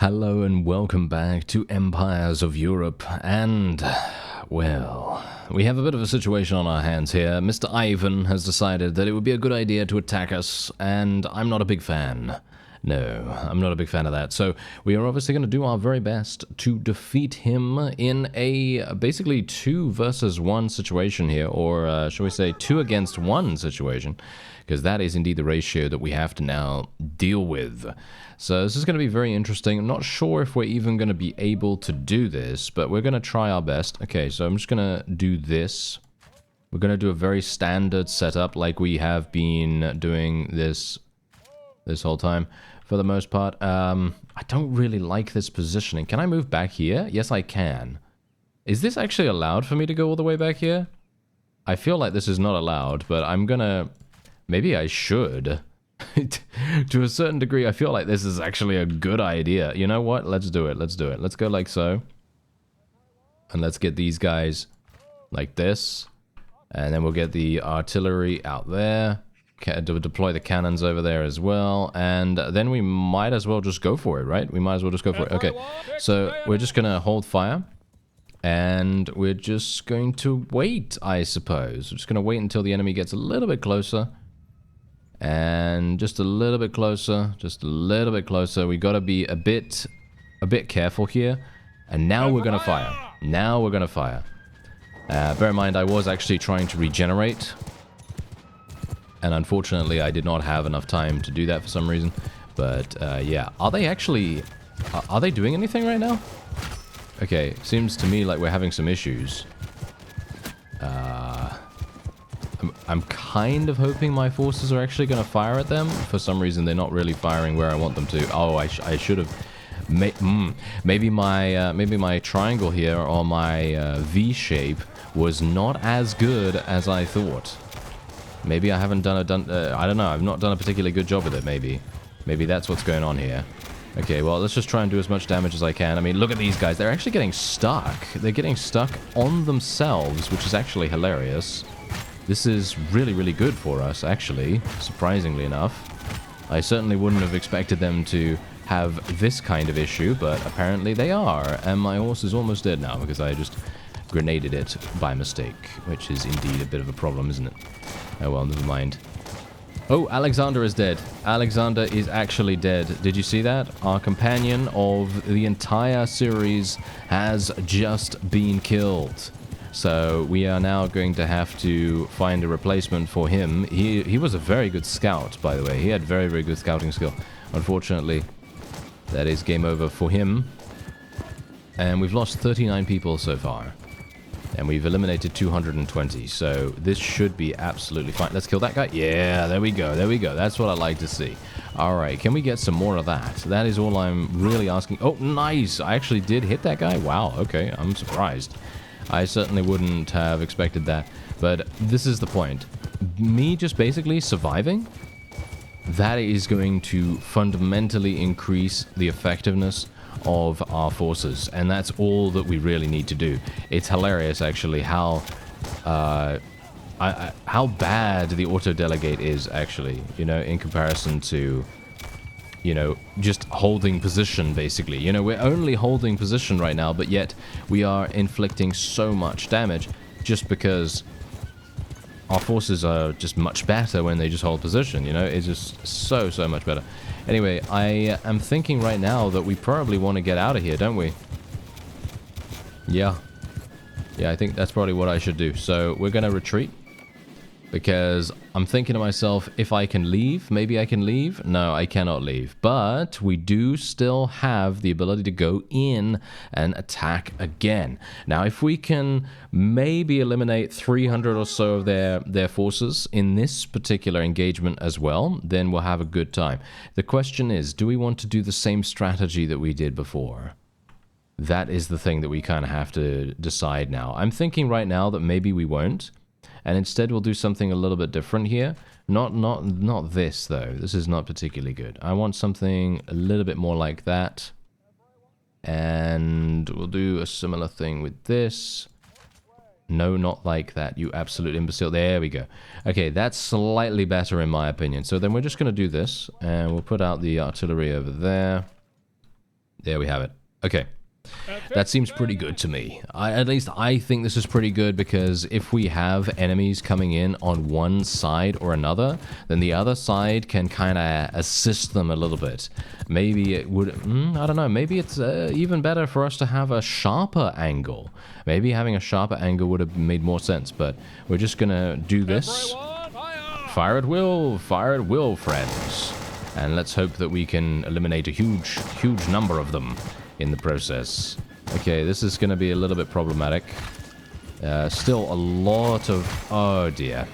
Hello and welcome back to Empires of Europe, and, well, we have a bit of a situation on our hands here. Mr. Ivan has decided that it would be a good idea to attack us, and I'm not a big fan. No, I'm not a big fan of that. So we are obviously going to do our very best to defeat him in a basically 2 versus 1 situation here, or shall we say 2 against 1 situation, because that is indeed the ratio that we have to now deal with. So this is going to be very interesting. I'm not sure if we're even going to be able to do this, but we're going to try our best. Okay, so I'm just going to do this. We're going to do a very standard setup like we have been doing this whole time. For the most part, I don't really like this positioning. Can I move back here? Yes, I can. Is this actually allowed for me to go all the way back here? I feel like this is not allowed, but I'm gonna... Maybe I should. To a certain degree, I feel like this is actually a good idea. You know what? Let's do it. Let's do it. Let's go like so. And let's get these guys like this. And then we'll get the artillery out there. Deploy the cannons over there as well, and then we might as well just go for it, right? We might as well just go for it. Okay, so we're just gonna hold fire, and we're just going to wait, I suppose. We're just gonna wait until the enemy gets a little bit closer, and just a little bit closer, just a little bit closer. We gotta be a bit careful here, and now we're gonna fire. Now we're gonna fire. Bear in mind, I was actually trying to regenerate. And unfortunately, I did not have enough time to do that for some reason. But, yeah. Are they actually... Are they doing anything right now? Okay, seems to me like we're having some issues. I'm kind of hoping my forces are actually going to fire at them. For some reason, they're not really firing where I want them to. Oh, I should have... maybe my triangle here, or my V shape, was not as good as I thought. Maybe I haven't I don't know, I've not done a particularly good job with it, maybe. Maybe that's what's going on here. Okay, well, let's just try and do as much damage as I can. I mean, look at these guys. They're actually getting stuck. They're getting stuck on themselves, which is actually hilarious. This is really, really good for us, actually, surprisingly enough. I certainly wouldn't have expected them to have this kind of issue, but apparently they are. And my horse is almost dead now because I just grenaded it by mistake, which is indeed a bit of a problem, isn't it? Oh well, never mind. Oh, Alexander is dead. Alexander is actually dead. Did you see that? Our companion of the entire series has just been killed. So we are now going to have to find a replacement for him. He was a very good scout, by the way. He had very, very good scouting skill. Unfortunately, that is game over for him. And we've lost 39 people so far. And we've eliminated 220, so this should be absolutely fine. Let's kill that guy. Yeah, there we go, there we go. That's what I like to see. Alright, can we get some more of that? That is all I'm really asking. Oh, nice! I actually did hit that guy? Wow, okay, I'm surprised. I certainly wouldn't have expected that. But this is the point. Me just basically surviving, that is going to fundamentally increase the effectiveness of our forces, and that's all that we really need to do. It's hilarious, actually, how bad the auto-delegate is, actually, you know, in comparison to, you know, just holding position, basically. You know, we're only holding position right now, but yet we are inflicting so much damage just because our forces are just much better when they just hold position, you know? It's just so much better. Anyway, I am thinking right now that we probably want to get out of here, don't we? Yeah. Yeah, I think that's probably what I should do. So, we're going to retreat. Because I'm thinking to myself, if I can leave, maybe I can leave. No, I cannot leave. But we do still have the ability to go in and attack again. Now, if we can maybe eliminate 300 or so of their forces in this particular engagement as well, then we'll have a good time. The question is, do we want to do the same strategy that we did before? That is the thing that we kind of have to decide now. I'm thinking right now that maybe we won't. And instead we'll do something a little bit different here. Not this, though. This is not particularly good. I want something a little bit more like that. And we'll do a similar thing with this. No, not like that, you absolute imbecile. There we go. Okay, that's slightly better in my opinion. So then we're just going to do this. And we'll put out the artillery over there. There we have it. Okay. That seems pretty good to me. At least I think this is pretty good, because if we have enemies coming in on one side or another, then the other side can kind of assist them a little bit. Maybe it would, I don't know, maybe it's even better for us to have a sharper angle. Maybe having a sharper angle would have made more sense, but we're just gonna do this. Fire at will, friends. And let's hope that we can eliminate a huge number of them in the process. Okay, this is going to be a little bit problematic. Still a lot of... Oh, dear.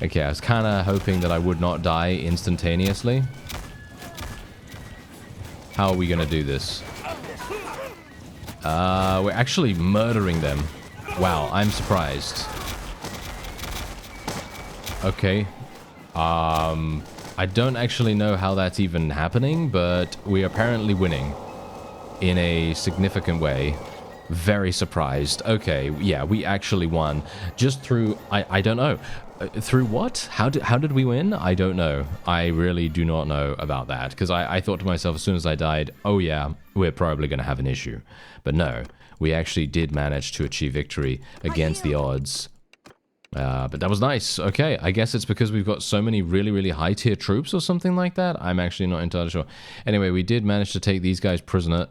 Okay, I was kind of hoping that I would not die instantaneously. How are we going to do this? We're actually murdering them. Wow, I'm surprised. Okay. I don't actually know how that's even happening, but we're apparently winning. In a significant way. Very surprised. Okay, yeah, we actually won. Just through... I don't know. Through what? How did we win? I don't know. I really do not know about that. Because I thought to myself as soon as I died, oh yeah, we're probably going to have an issue. But no, we actually did manage to achieve victory against the odds. But that was nice. Okay, I guess it's because we've got so many really high tier troops or something like that. I'm actually not entirely sure. Anyway, we did manage to take these guys prisoner.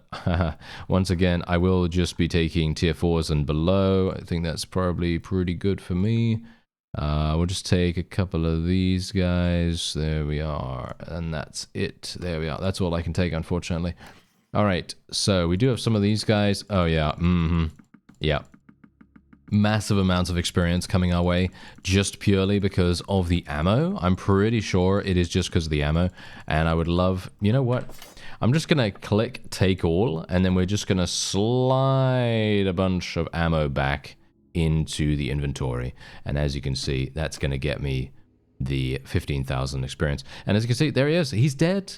Once again, I will just be taking tier 4s and below. I think that's probably pretty good for me. We'll just take a couple of these guys. There we are. And that's it. There we are. That's all I can take, unfortunately. Alright, so we do have some of these guys. Oh, yeah. Yeah. Massive amounts of experience coming our way just purely because of the ammo. I'm pretty sure it is just because of the ammo. And I would love... You know what? I'm just going to click take all, and then we're just going to slide a bunch of ammo back into the inventory. And as you can see, that's going to get me the 15,000 experience. And as you can see, there he is. He's dead.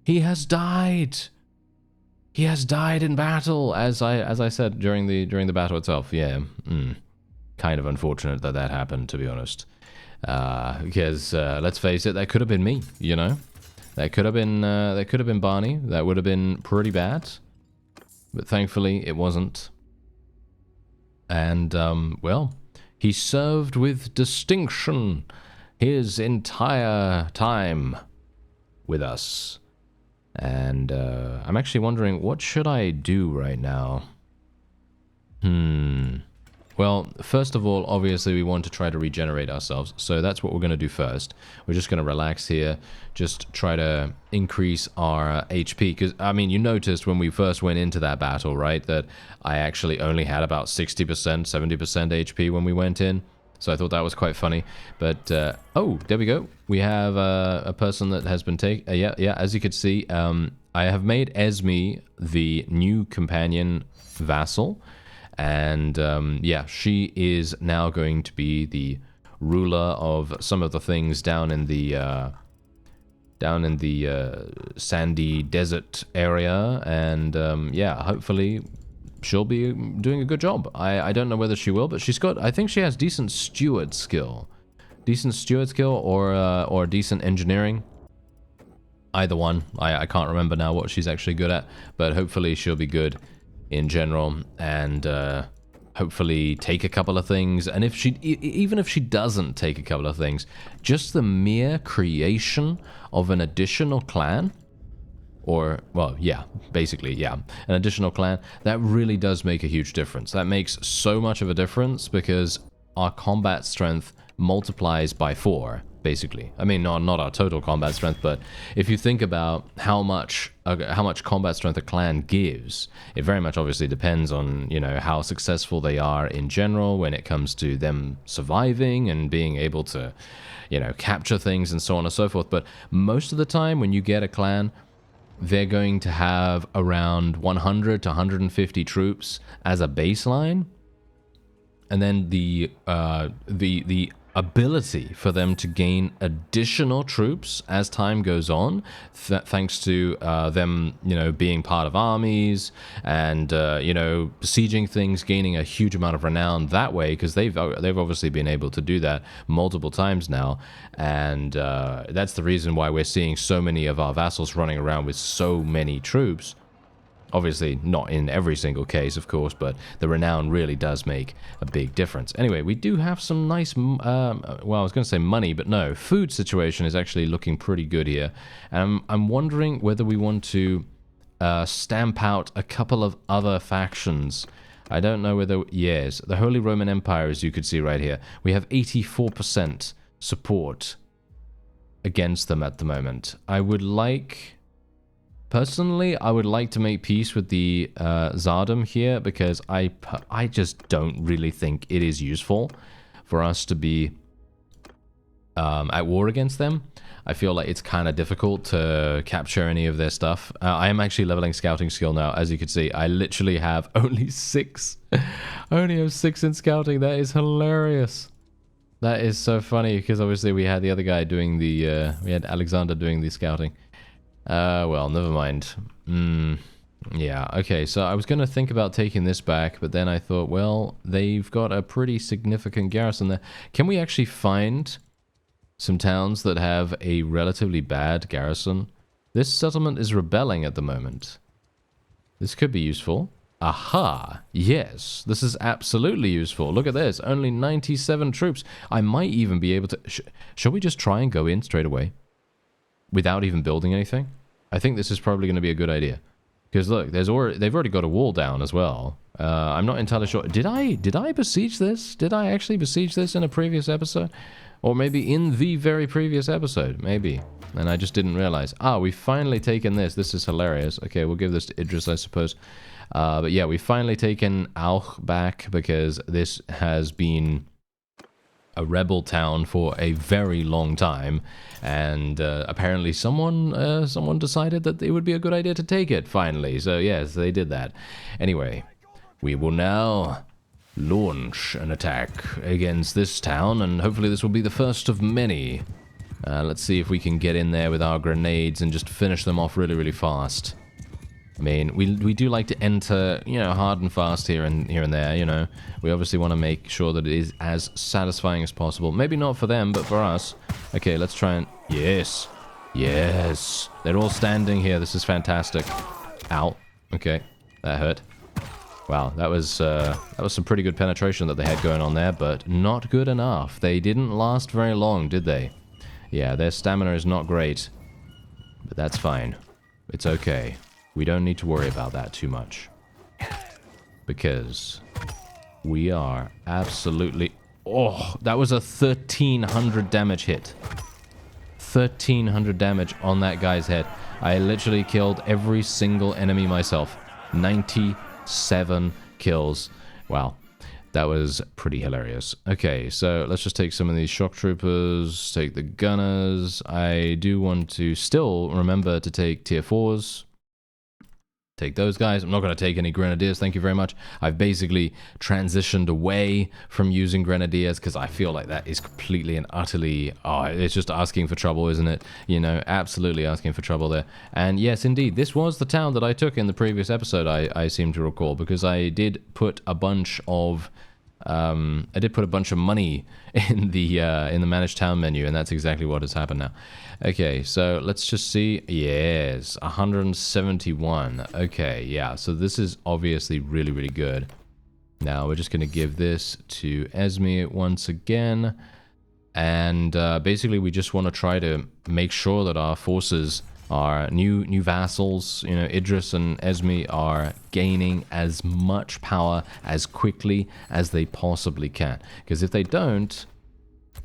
He has died. He has died in battle, as I said during the battle itself. Yeah, kind of unfortunate that that happened, to be honest. Because let's face it, that could have been me. You know, that could have been Barney. That would have been pretty bad. But thankfully, it wasn't. And well, he served with distinction his entire time with us. And I'm actually wondering, what should I do right now? Well, first of all, obviously we want to try to regenerate ourselves. So that's what we're going to do first. We're just going to relax here. Just try to increase our HP. Because, I mean, you noticed when we first went into that battle, right? That I actually only had about 60%, 70% HP when we went in. So I thought that was quite funny. But, oh, there we go. We have a person that has been taken. Yeah, as you could see, I have made Esme the new companion vassal. And, yeah, she is now going to be the ruler of some of the things down in the sandy desert area. And, yeah, hopefully... she'll be doing a good job. I don't know whether she will, but she's got... I think she has decent steward skill. Decent steward skill or decent engineering. Either one. I can't remember now what she's actually good at, but hopefully she'll be good in general, and hopefully take a couple of things. And if she... even if she doesn't take a couple of things, just the mere creation of an additional clan... or, well, yeah, basically, yeah, an additional clan, that really does make a huge difference. That makes so much of a difference because our combat strength multiplies by 4, basically. I mean, not our total combat strength, but if you think about how much combat strength a clan gives, it very much obviously depends on, you know, how successful they are in general when it comes to them surviving and being able to, you know, capture things and so on and so forth. But most of the time when you get a clan, they're going to have around 100 to 150 troops as a baseline, and then the ability for them to gain additional troops as time goes on, thanks to them, you know, being part of armies and you know, besieging things, gaining a huge amount of renown that way, because they've obviously been able to do that multiple times now, and that's the reason why we're seeing so many of our vassals running around with so many troops. Obviously, not in every single case, of course, but the renown really does make a big difference. Anyway, we do have some nice, well, I was going to say money, but no, food situation is actually looking pretty good here. I'm wondering whether we want to stamp out a couple of other factions. I don't know whether... Yes, the Holy Roman Empire, as you could see right here. We have 84% support against them at the moment. I would like... Personally, I would like to make peace with the Tsardom here, because I just don't really think it is useful for us to be at war against them. I feel like it's kind of difficult to capture any of their stuff. I am actually leveling scouting skill now. As you can see, I literally have only 6. I only have 6 in scouting. That is hilarious. That is so funny, because obviously we had the other guy doing the... we had Alexander doing the scouting. Well, never mind. Yeah, okay, so I was going to think about taking this back, but then I thought, well, they've got a pretty significant garrison there. Can we actually find some towns that have a relatively bad garrison? This settlement is rebelling at the moment. This could be useful. Aha! Yes, this is absolutely useful. Look at this, only 97 troops. I might even be able to... shall we just try and go in straight away? Without even building anything? I think this is probably going to be a good idea. Because look, they've already got a wall down as well. I'm not entirely sure. Did I besiege this? Did I actually besiege this in a previous episode? Or maybe in the very previous episode, maybe. And I just didn't realize. Ah, we've finally taken this. This is hilarious. Okay, we'll give this to Idris, I suppose. But yeah, we've finally taken Auch back, because this has been a rebel town for a very long time. And apparently someone decided that it would be a good idea to take it, finally. So yes, they did that. Anyway, we will now launch an attack against this town, and hopefully this will be the first of many. Let's see if we can get in there with our grenades and just finish them off really, really fast. I mean, we do like to enter, you know, hard and fast here and there, you know. We obviously want to make sure that it is as satisfying as possible. Maybe not for them, but for us. Okay, let's try and... Yes! Yes! They're all standing here. This is fantastic. Ow. Okay, that hurt. Wow, that was some pretty good penetration that they had going on there, but not good enough. They didn't last very long, did they? Yeah, their stamina is not great. But that's fine. It's okay. We don't need to worry about that too much. Because we are absolutely... Oh, that was a 1,300 damage hit. 1,300 damage on that guy's head. I literally killed every single enemy myself. 97 kills. Wow. That was pretty hilarious. Okay, so let's just take some of these shock troopers, take the gunners. I do want to still remember to take tier 4s. Take those guys. I'm not going to take any grenadiers, thank you very much. I've basically transitioned away from using grenadiers because I feel like that is completely and utterly... Oh, it's just asking for trouble, isn't it? You know, absolutely asking for trouble there. And yes, indeed, this was the town that I took in the previous episode, I seem to recall, because I did put a bunch of... money in the manage town menu, and that's exactly what has happened now. Okay, so let's just see. Yes, 171. Okay, yeah, so this is obviously really, really good. Now we're just going to give this to Esme once again, and basically we just want to try to make sure that our forces, our new vassals, you know, Idris and Esme, are gaining as much power as quickly as they possibly can. Because if they don't,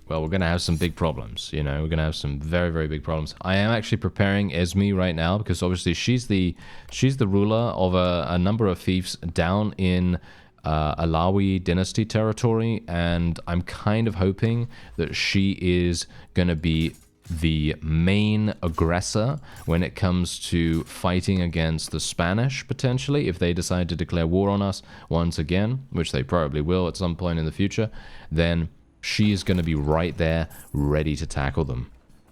well, we're going to have some big problems, you know, we're going to have some very, very big problems. I am actually preparing Esme right now, because obviously she's the ruler of a number of fiefs down in Alawi dynasty territory, and I'm kind of hoping that she is going to be the main aggressor when it comes to fighting against the Spanish, potentially, if they decide to declare war on us once again, which they probably will at some point in the future. Then she is going to be right there, ready to tackle them.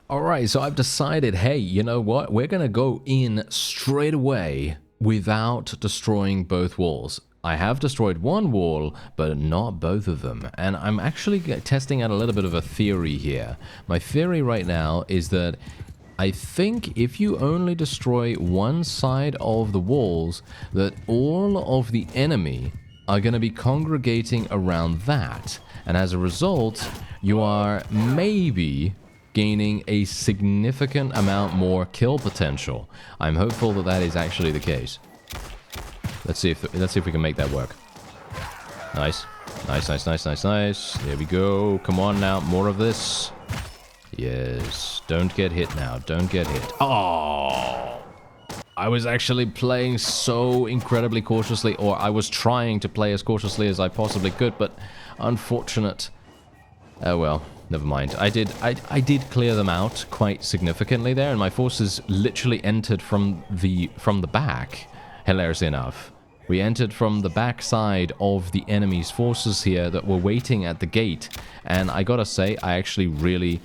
Alright, so I've decided, hey, you know what? We're going to go in straight away without destroying both walls. I have destroyed one wall, but not both of them. And I'm actually testing out a little bit of a theory here. My theory right now is that I think if you only destroy one side of the walls, that all of the enemy are going to be congregating around that. And as a result, you are maybe gaining a significant amount more kill potential. I'm hopeful that that is actually the case. Let's see if we can make that work. Nice. Nice. There we go. Come on now, more of this. Yes. Don't get hit now. Don't get hit. Oh! I was actually playing so incredibly cautiously, or I was trying to play as cautiously as I possibly could, but unfortunate. Oh well, never mind. I did clear them out quite significantly there, and my forces literally entered from the back. Hilariously enough, we entered from the back side of the enemy's forces here that were waiting at the gate, and I gotta say, I actually really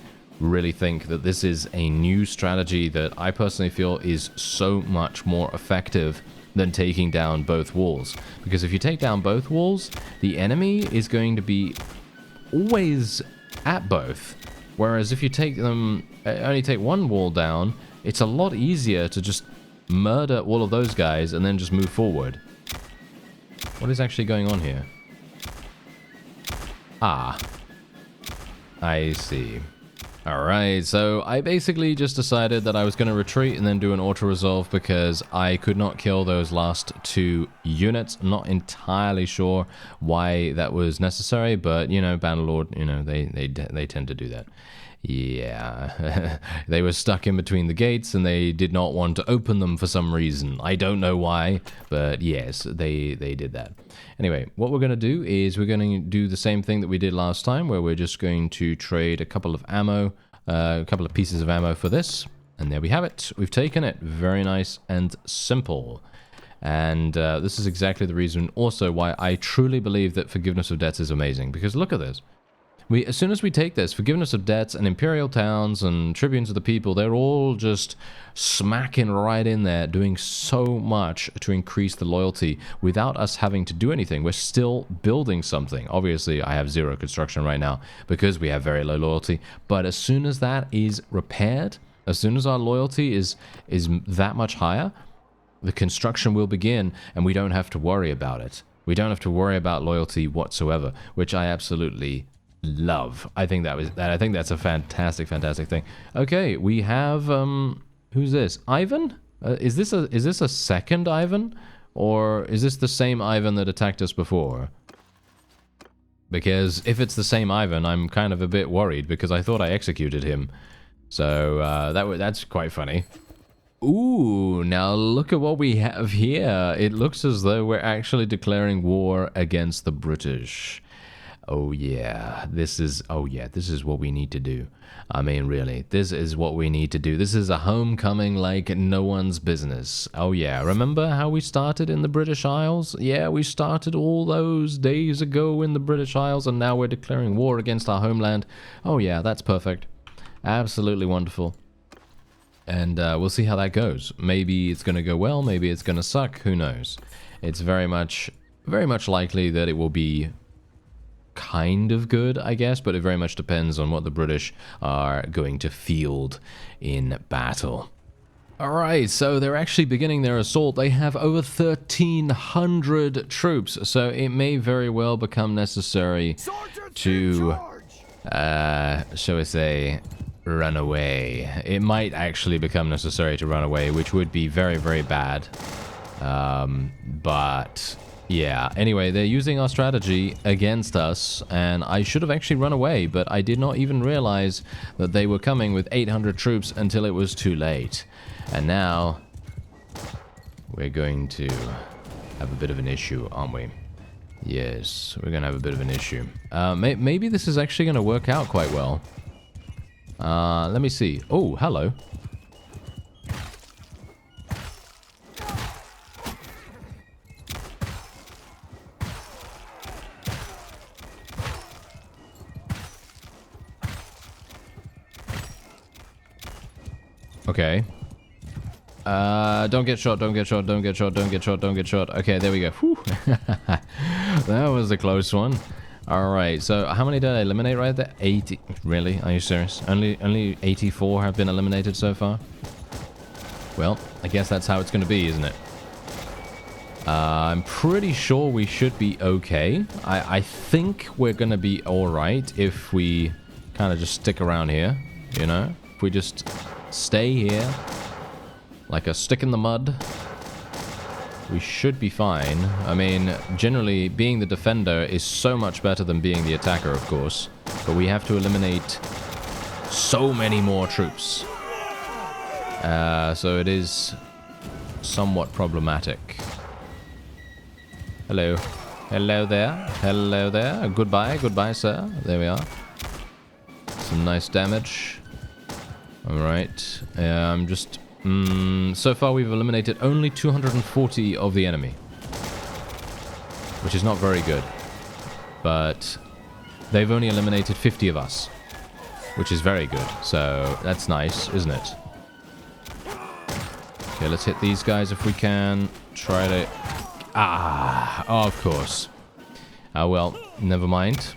think that this is a new strategy that I personally feel is so much more effective than taking down both walls. Because if you take down both walls, the enemy is going to be always at both. Whereas if you take them, only take one wall down, it's a lot easier to just murder all of those guys and then just move forward. What is actually going on here? Ah. I see. Alright, so I basically just decided that I was going to retreat and then do an auto-resolve because I could not kill those last two units. I'm not entirely sure why that was necessary, but, you know, Bannerlord, you know, they tend to do that. Yeah, they were stuck in between the gates and they did not want to open them for some reason. I don't know why, but yes, they did that. Anyway, what we're going to do is we're going to do the same thing that we did last time, where we're just going to trade a couple of ammo, a couple of pieces of ammo for this. And there we have it. We've taken it. Very nice and simple. And this is exactly the reason also why I truly believe that Forgiveness of Debts is amazing. Because look at this. As soon as we take this, Forgiveness of Debts and Imperial Towns and Tribunes of the People, they're all just smacking right in there, doing so much to increase the loyalty without us having to do anything. We're still building something. Obviously, I have 0 construction right now because we have very low loyalty. But as soon as that is repaired, as soon as our loyalty is that much higher, the construction will begin and we don't have to worry about it. We don't have to worry about loyalty whatsoever, which I absolutely love. I think that's a fantastic thing. Okay, we have who's this? Ivan? Is this a second Ivan, or is this the same Ivan that attacked us before? Because if it's the same Ivan, I'm kind of a bit worried because I thought I executed him. So that's quite funny. Ooh, now look at what we have here. It looks as though we're actually declaring war against the British. Oh yeah, this is what we need to do. I mean, really, this is what we need to do. This is a homecoming like no one's business. Oh yeah, remember how we started in the British Isles? Yeah, we started all those days ago in the British Isles, and now we're declaring war against our homeland. Oh yeah, that's perfect. Absolutely wonderful. And we'll see how that goes. Maybe it's going to go well, maybe it's going to suck, who knows. It's very much likely that it will be kind of good, I guess, but it very much depends on what the British are going to field in battle. Alright, so they're actually beginning their assault. They have over 1,300 troops, so it may very well become necessary to, shall we say, run away. It might actually become necessary to run away, which would be very bad. But yeah, anyway, they're using our strategy against us, and I should have actually run away, but I did not even realize that they were coming with 800 troops until it was too late. And now we're going to have a bit of an issue, aren't we? Yes, we're going to have a bit of an issue. Maybe this is actually going to work out quite well. Let me see. Oh, hello. Okay. Don't get shot, don't get shot, don't get shot, don't get shot, don't get shot. Okay, there we go. Whew. That was a close one. Alright, so how many did I eliminate right there? 80. Really? Are you serious? Only 84 have been eliminated so far? Well, I guess that's how it's going to be, isn't it? I'm pretty sure we should be okay. I think we're going to be alright if we kind of just stick around here, you know? If we just stay here like a stick in the mud, we should be fine. I mean, generally, being the defender is so much better than being the attacker, of course. But we have to eliminate so many more troops. So it is somewhat problematic. Hello. Hello there. Hello there. Goodbye. Goodbye, sir. There we are. Some nice damage. Alright. I'm just... so far we've eliminated only 240 of the enemy. Which is not very good. But they've only eliminated 50 of us. Which is very good. So that's nice, isn't it? Okay, let's hit these guys if we can. Try to... Ah, oh, of course. Ah, well, never mind.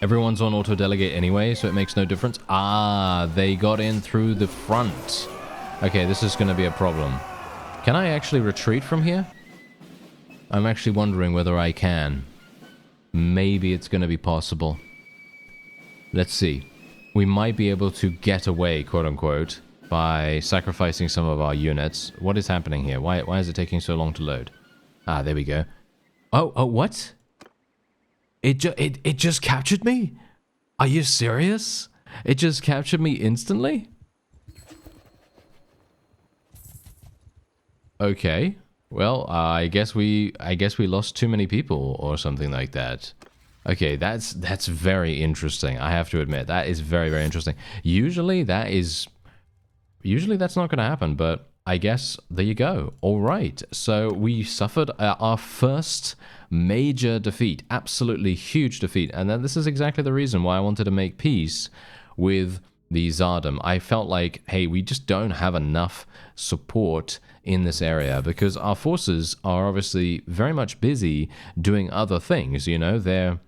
Everyone's on auto-delegate anyway, so it makes no difference. Ah, they got in through the front. Okay, this is going to be a problem. Can I actually retreat from here? I'm actually wondering whether I can. Maybe it's going to be possible. Let's see. We might be able to get away, quote-unquote, by sacrificing some of our units. What is happening here? Why is it taking so long to load? Ah, there we go. Oh, what? It just captured me? Are you serious? It just captured me instantly? Okay. Well, I guess we lost too many people or something like that. Okay, that's very interesting. I have to admit, that is very, very interesting. Usually that's not going to happen, but I guess there you go. All right. So we suffered our first major defeat, absolutely huge defeat. And then this is exactly the reason why I wanted to make peace with the Tsardom. I felt like, hey, we just don't have enough support in this area because our forces are obviously very much busy doing other things. You know, they're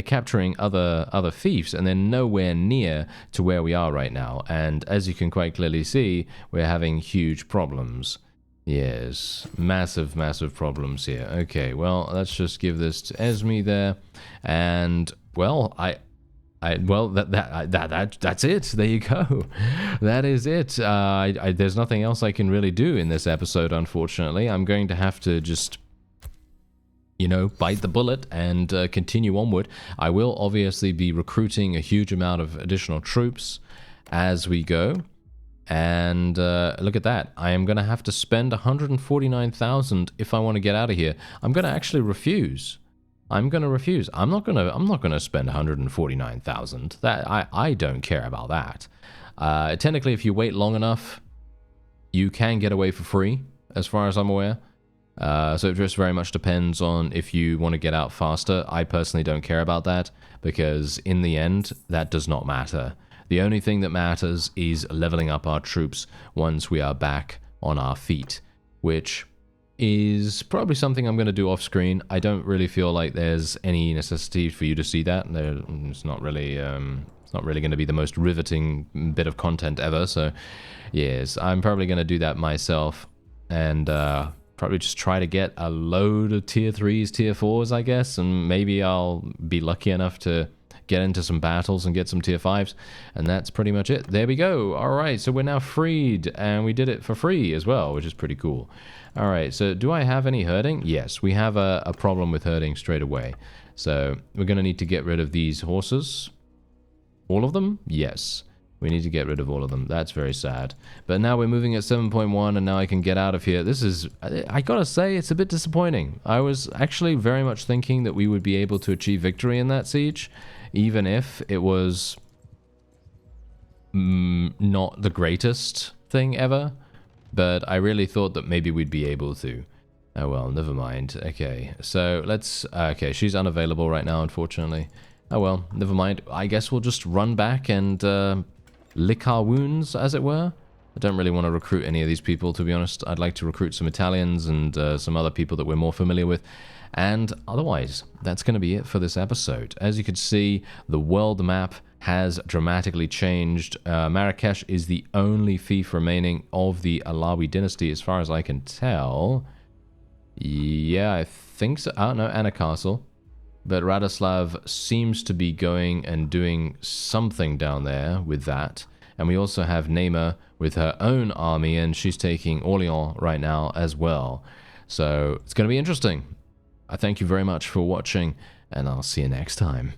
capturing other fiefs, and they're nowhere near to where we are right now. And as you can quite clearly see, we're having huge problems. Yes, massive, massive problems here. Okay, well, let's just give this to Esme there. And, well, that's it. There you go. That is it. There's nothing else I can really do in this episode, unfortunately. I'm going to have to just, you know, bite the bullet and continue onward. I will obviously be recruiting a huge amount of additional troops as we go. And look at that. I am going to have to spend 149,000 if I want to get out of here. I'm going to actually refuse. I'm going to refuse. I'm not going to spend 149,000. That I don't care about that. Technically, if you wait long enough, you can get away for free, as far as I'm aware. So it just very much depends on if you want to get out faster. I personally don't care about that, because in the end, that does not matter. The only thing that matters is leveling up our troops once we are back on our feet, which is probably something I'm going to do off screen. I don't really feel like there's any necessity for you to see that. It's not really going to be the most riveting bit of content ever. So yes, I'm probably going to do that myself, and probably just try to get a load of tier 3s, tier 4s, I guess, and maybe I'll be lucky enough to get into some battles and get some tier 5s, and that's pretty much it. There we go. All right, so we're now freed, and we did it for free as well, which is pretty cool. All right, so do I have any herding? Yes, we have a problem with herding straight away. So we're going to need to get rid of these horses. All of them? Yes. We need to get rid of all of them. That's very sad. But now we're moving at 7.1, and now I can get out of here. This is, I gotta say, it's a bit disappointing. I was actually very much thinking that we would be able to achieve victory in that siege, even if it was not the greatest thing ever. But I really thought that maybe we'd be able to. Oh well, never mind. Okay, so let's... okay, she's unavailable right now, unfortunately. Oh well, never mind. I guess we'll just run back and lick our wounds, as it were. I don't really want to recruit any of these people, to be honest. I'd like to recruit some Italians and some other people that we're more familiar with. And otherwise, that's going to be it for this episode. As you can see, the world map has dramatically changed. Marrakesh is the only fief remaining of the Alawi dynasty, as far as I can tell. Yeah, I think so. Oh, no, and a castle. But Radoslav seems to be going and doing something down there with that. And we also have Naima with her own army, and she's taking Orléans right now as well. So it's going to be interesting. I thank you very much for watching, and I'll see you next time.